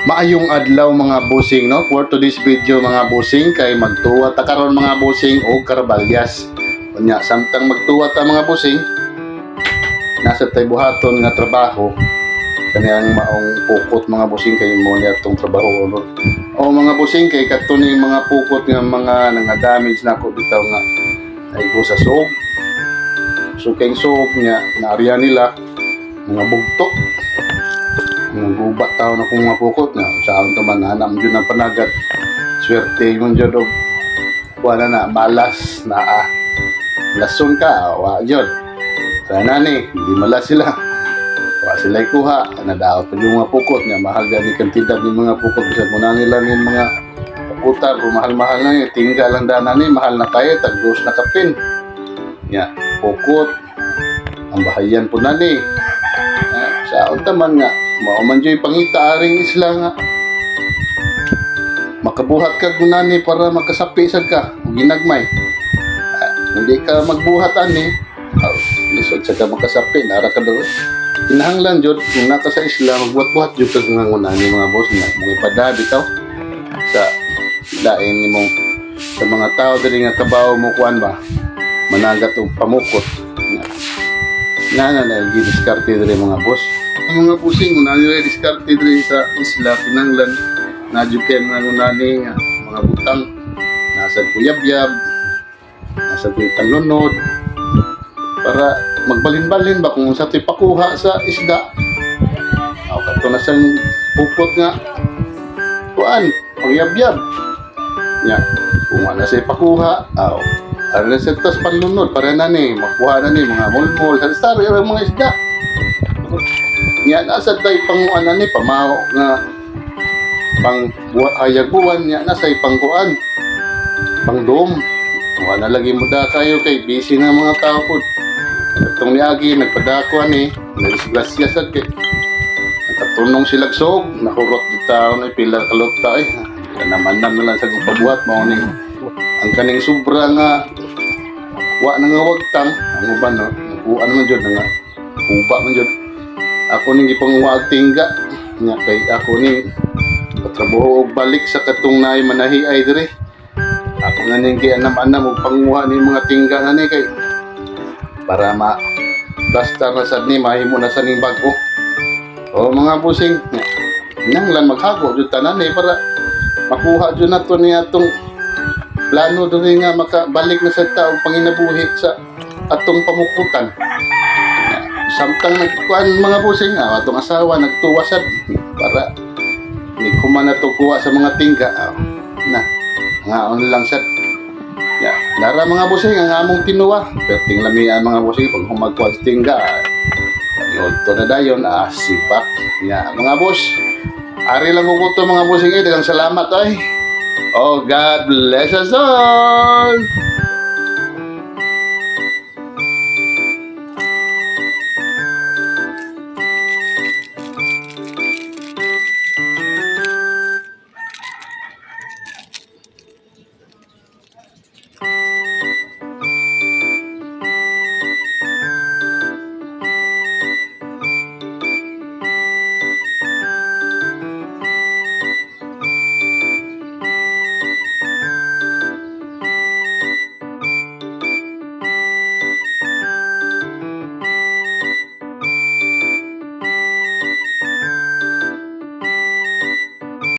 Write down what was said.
Maayong adlaw mga busing, no? For today's video mga busing kay magtuwa ta karon mga busing og karabalyas. Unya samtang magtuwa ta mga busing, nasa tay buhaton nga trabaho kani ang maong pukot mga busing kay mo niya tong trabaho no. O mga busing kay katuni mga pukot nga mga nanga-damage nako bitaw nga ay go sa suog. So kay suog niya naariya nila mga bugtok gubat tao na kung mga pukot na sa akong taman hanam dyan ang panagat swerte yung dyan o wala na malas na lason ka wa dyan sana ni hindi malas sila wa sila ikuha nadaot pa yung mga pukot nga mahaga ni kantidad ng mga pukot bisa muna nila ng mga pukutar o mahal-mahal na yun tingga lang dana ni mahal na kayo tagdos na kapin nga pukot ang bahayan po na ni sa akong taman nga mauman dyan pangita aring isla nga makabuhat ka gunani para makasapisag ka ginagmay hindi ka magbuhat ani lisod sa ka makasapi nara ka daw kinahanglan jud kung naka sa isla magbuhat-buhat jud ka nga gunani mga boss nga mga ipada bitaw sa lain nimong sa mga tao diri nga kabaw mo kuan ba managat og pamukot nga na gidiskarte diri mga boss. Ang mga pusing una nila diskarte diri sa isla pinanglan najuken nga ngunani mga butang nasa kuyabyab nasa talunod para magbalin-balin ba kung sa pakuha sa isda o kato na sang pupot nga kuan kuyabyab nya kung wala sa pakuha aw ang resetas panlunod para na ni makuha na ni mga mulmul sa sari mga isda nya nasa tay panguan ni pamaho nga pang hayaguan nya nasa pangkuan pangdom wala lagi mo da kayo kay busy na mga tao pod atong niagi nagpadako ni nagsiglasya sad kay nakatunong sila sog nahurot di tao na pila kalota ay naman na lang sa pabuhat mao ni ang kaning sobra nga wa na nga wagtang ang uban no kuan man jud nga uba man jud ako ning ipanguwag tingga nya kay ako ning patrabaho og balik sa katong naay manahi ay dire ako nga ning gianam-anam og panguha ni mga tingga na ni kay para basta na sad ni mahimo na sa ning bag-o o mga busing nanglan maghago jud tanan ni para makuha jud nato ni atong plano diri nga makabalik na sa tao panginabuhi sa atong pamukutan samtang nagkuhan mga busing atong asawa nagtuwasad para ni kumana to kuha sa mga tingga na ngaon lang sad ya lara mga busing ang among tinuwa perting lamian mga busing pag humagkuha sa tingga to na dayon sipak ya mga boss ari lang ko to mga busing daghang salamat ay oh God bless us all.